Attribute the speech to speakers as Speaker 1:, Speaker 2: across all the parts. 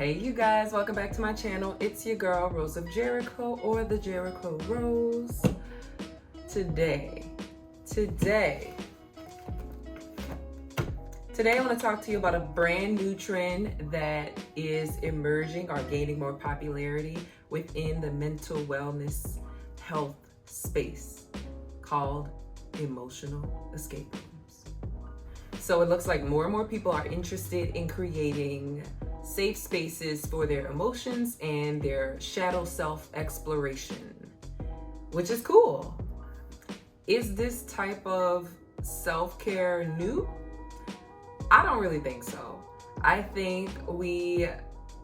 Speaker 1: Hey you guys, welcome back to my channel. It's your girl Rose of Jericho, or the Jericho Rose. Today I want to talk to you about a brand new trend that is emerging or gaining more popularity within the mental wellness health space called emotional escape rooms. So it looks like more and more people are interested in creating safe spaces for their emotions and their shadow self exploration, which is cool. Is this type of self-care new? I don't really think so. I think we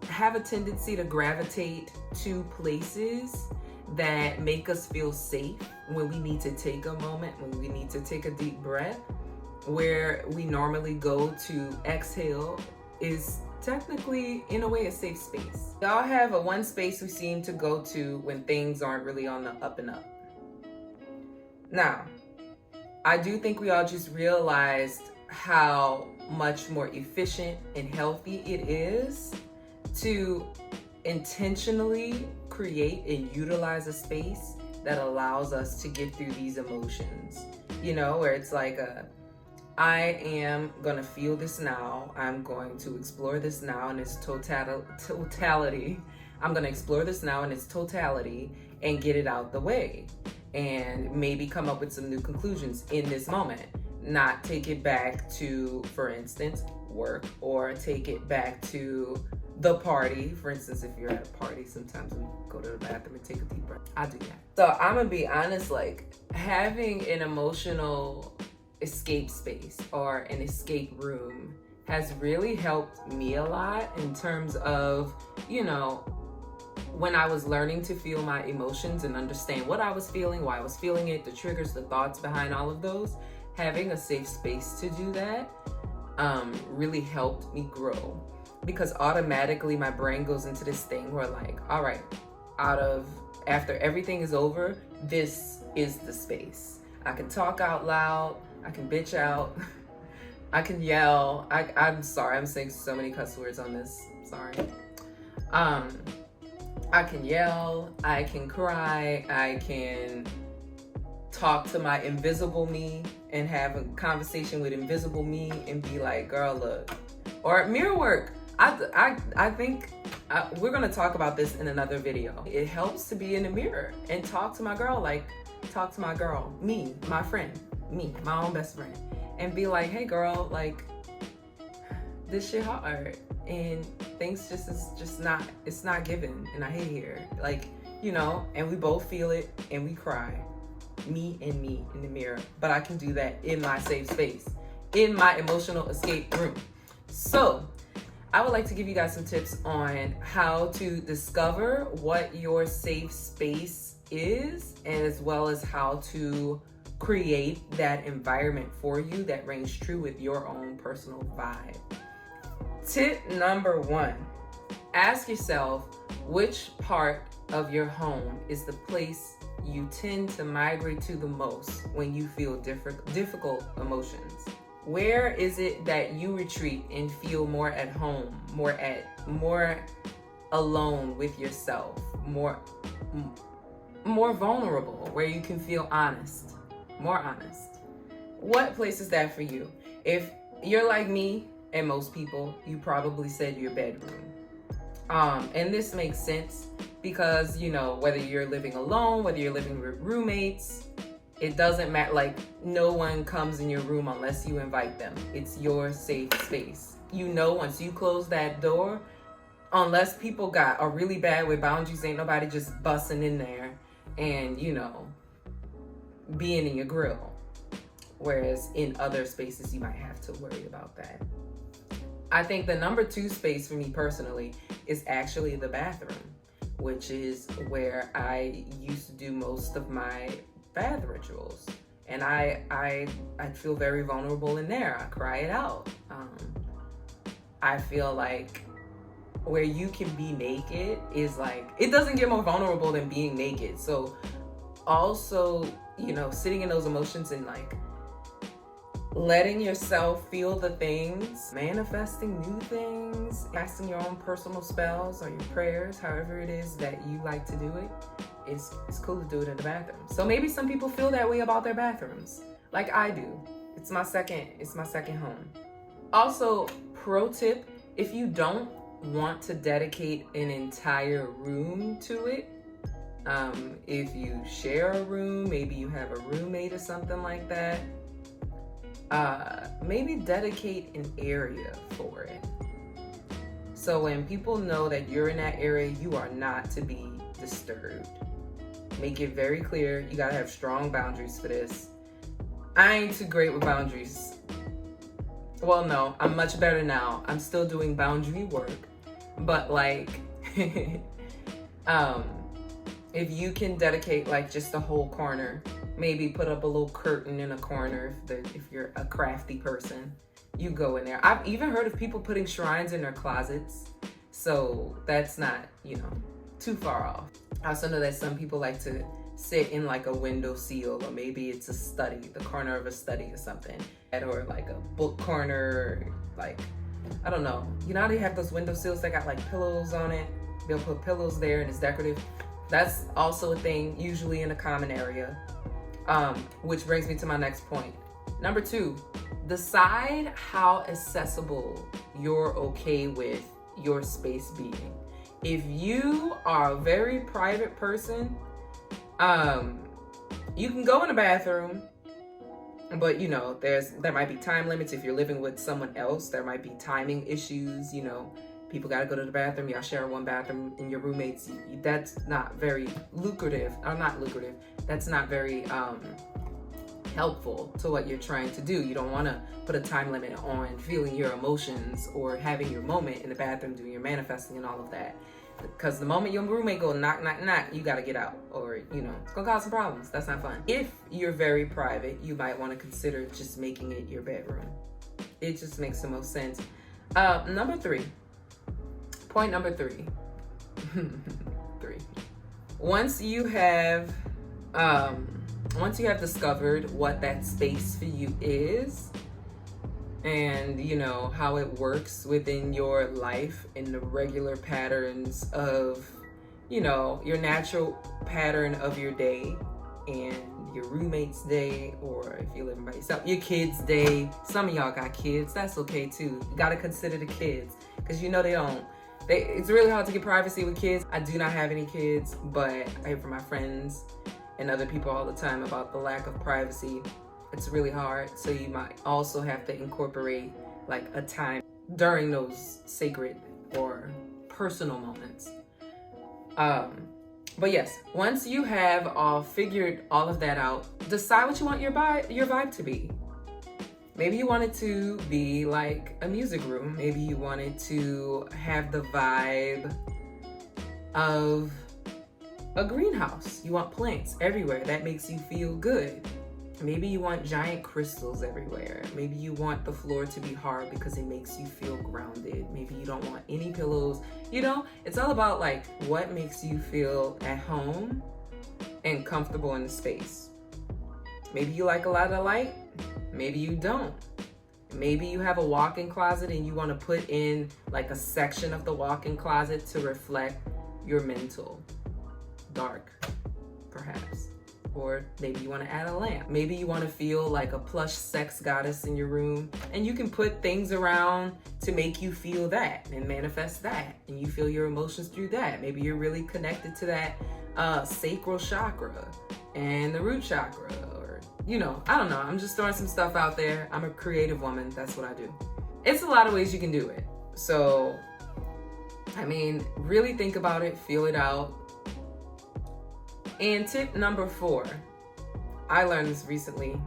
Speaker 1: have a tendency to gravitate to places that make us feel safe when we need to take a moment, when we need to take a deep breath. Where we normally go to exhale is technically, in a way, a safe space. Y'all have a one space we seem to go to when things aren't really on the up and up. Now, I do think we all just realized how much more efficient and healthy it is to intentionally create and utilize a space that allows us to get through these emotions. You know, where it's like I am gonna feel this now. I'm going to explore this now in its totality. I'm gonna explore this now in its totality and get it out the way, and maybe come up with some new conclusions in this moment. Not take it back to, for instance, work, or take it back to the party. For instance, if you're at a party, sometimes we go to the bathroom and take a deep breath. I do that. So I'm gonna be honest, like having an emotional escape space or an escape room has really helped me a lot in terms of, you know, when I was learning to feel my emotions and understand what I was feeling, why I was feeling it, the triggers, the thoughts behind all of those. Having a safe space to do that really helped me grow, because automatically my brain goes into this thing where like, all right, after everything is over, this is the space. I can talk out loud, I can bitch out, I can yell. I'm sorry, I'm saying so many cuss words on this, sorry. I can yell, I can cry, I can talk to my invisible me and have a conversation with invisible me and be like, girl, look. Or mirror work. I think we're gonna talk about this in another video. It helps to be in the mirror and talk to my girl, me, my friend, me, my own best friend, and be like, hey girl, like this shit hard and things it's not given and I hate here, like, you know, and we both feel it and we cry. Me in the mirror, but I can do that in my safe space, in my emotional escape room. So I would like to give you guys some tips on how to discover what your safe space is, and as well as how to create that environment for you that rings true with your own personal vibe. Tip number 1, ask yourself which part of your home is the place you tend to migrate to the most when you feel difficult emotions. Where is it that you retreat and feel more at home, more alone with yourself, more vulnerable, where you can feel more honest? What place is that for you? If you're like me and most people, you probably said your bedroom. And this makes sense because, you know, whether you're living alone, whether you're living with roommates, it doesn't matter. Like, no one comes in your room unless you invite them. It's your safe space. You know, once you close that door, unless people got a really bad with boundaries, ain't nobody just busting in there and, you know, being in your grill. Whereas in other spaces, you might have to worry about that. I think the number 2 space for me personally is actually the bathroom, which is where I used to do most of my bath rituals. And I feel very vulnerable in there. I cry it out. I feel like where you can be naked is like, it doesn't get more vulnerable than being naked. So also, you know, sitting in those emotions and like letting yourself feel the things, manifesting new things, casting your own personal spells or your prayers, however it is that you like to do it, it's cool to do it in the bathroom. So maybe some people feel that way about their bathrooms, like I do. It's my second home. Also, pro tip, if you don't want to dedicate an entire room to it, if you share a room, maybe you have a roommate or something like that, maybe dedicate an area for it. So when people know that you're in that area, you are not to be disturbed. Make it very clear. You gotta have strong boundaries for this. I ain't too great with boundaries. Well, no, I'm much better now. I'm still doing boundary work. But like, if you can dedicate like just a whole corner, maybe put up a little curtain in a corner if you're a crafty person, you go in there. I've even heard of people putting shrines in their closets. So that's not, too far off. I also know that some people like to sit in like a window sill, or maybe it's a study, the corner of a study or something, or like a book corner, like, I don't know. You know how they have those window sills that got like pillows on it? They'll put pillows there and it's decorative. That's also a thing, usually in a common area. Which brings me to my next point. Number 2, decide how accessible you're okay with your space being. If you are a very private person, you can go in the bathroom, but there might be time limits. If you're living with someone else, there might be timing issues. People got to go to the bathroom. Y'all share one bathroom, and your roommates. That's not very lucrative, or not lucrative. That's not very helpful to what you're trying to do. You don't want to put a time limit on feeling your emotions or having your moment in the bathroom, doing your manifesting and all of that. Because the moment your roommate go knock, knock, knock, you got to get out, or, it's going to cause some problems. That's not fun. If you're very private, you might want to consider just making it your bedroom. It just makes the most sense. Number 3. Point number 3. 3. Once you have discovered what that space for you is, and how it works within your life in the regular patterns of your natural pattern of your day and your roommate's day, or if you're living by yourself, your kids' day. Some of y'all got kids, that's okay too. You got to consider the kids, because it's really hard to get privacy with kids. I do not have any kids, but I hear from my friends and other people all the time about the lack of privacy. It's really hard. So you might also have to incorporate like a time during those sacred or personal moments. But yes, once you have figured all of that out, decide what you want your vibe to be. Maybe you want it to be like a music room. Maybe you want it to have the vibe of a greenhouse. You want plants everywhere. That makes you feel good. Maybe you want giant crystals everywhere. Maybe you want the floor to be hard because it makes you feel grounded. Maybe you don't want any pillows. It's all about like what makes you feel at home and comfortable in the space. Maybe you like a lot of light. Maybe you don't. Maybe you have a walk-in closet and you want to put in like a section of the walk-in closet to reflect your mental dark, perhaps. Or maybe you want to add a lamp. Maybe you want to feel like a plush sex goddess in your room, and you can put things around to make you feel that and manifest that, and you feel your emotions through that. Maybe you're really connected to that sacral chakra and the root chakra, or I don't know. I'm just throwing some stuff out there. I'm a creative woman. That's what I do. It's a lot of ways you can do it. So, really think about it, feel it out. And tip number 4, I learned this recently.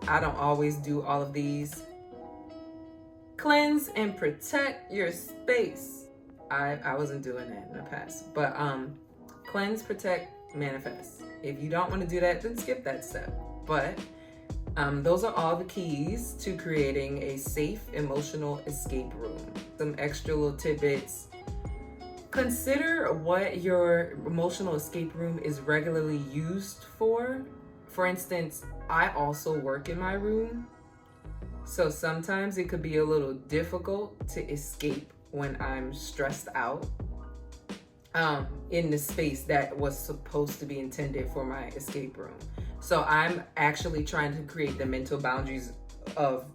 Speaker 1: I don't always do all of these. Cleanse and protect your space. I wasn't doing that in the past, but cleanse, protect, manifest. If you don't want to do that, then skip that step. But those are all the keys to creating a safe emotional escape room. Some extra little tidbits. Consider what your emotional escape room is regularly used for. For instance, I also work in my room. So sometimes it could be a little difficult to escape when I'm stressed out in the space that was supposed to be intended for my escape room. So I'm actually trying to create the mental boundaries of,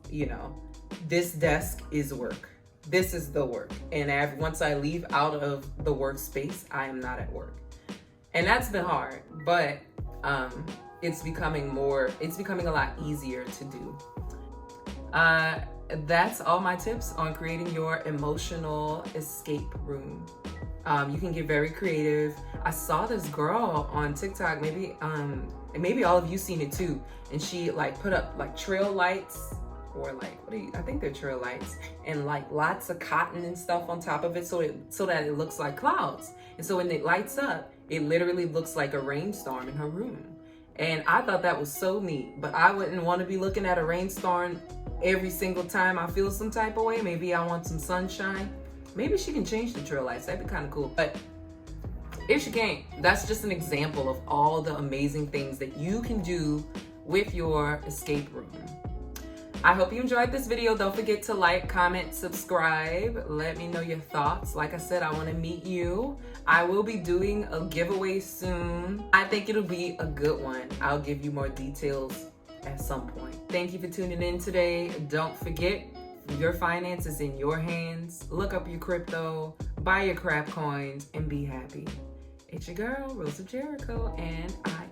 Speaker 1: this desk is work. This is the work. And once I leave out of the workspace, I am not at work. And that's been hard, but it's becoming a lot easier to do. That's all my tips on creating your emotional escape room. You can get very creative. I saw this girl on TikTok, maybe all of you seen it too, and she put up trail lights, or I think they're trail lights, and lots of cotton and stuff on top of it, so that it looks like clouds. And so when it lights up, it literally looks like a rainstorm in her room. And I thought that was so neat, but I wouldn't want to be looking at a rainstorm every single time I feel some type of way. Maybe I want some sunshine. Maybe she can change the trail lights. That'd be kind of cool. But if she can't, that's just an example of all the amazing things that you can do with your escape room. I hope you enjoyed this video. Don't forget to like, comment, subscribe. Let me know your thoughts. Like I said, I want to meet you. I will be doing a giveaway soon. I think it'll be a good one. I'll give you more details at some point. Thank you for tuning in today. Don't forget, your finances in your hands. Look up your crypto, buy your crap coins, and be happy. It's your girl, Rose of Jericho, and I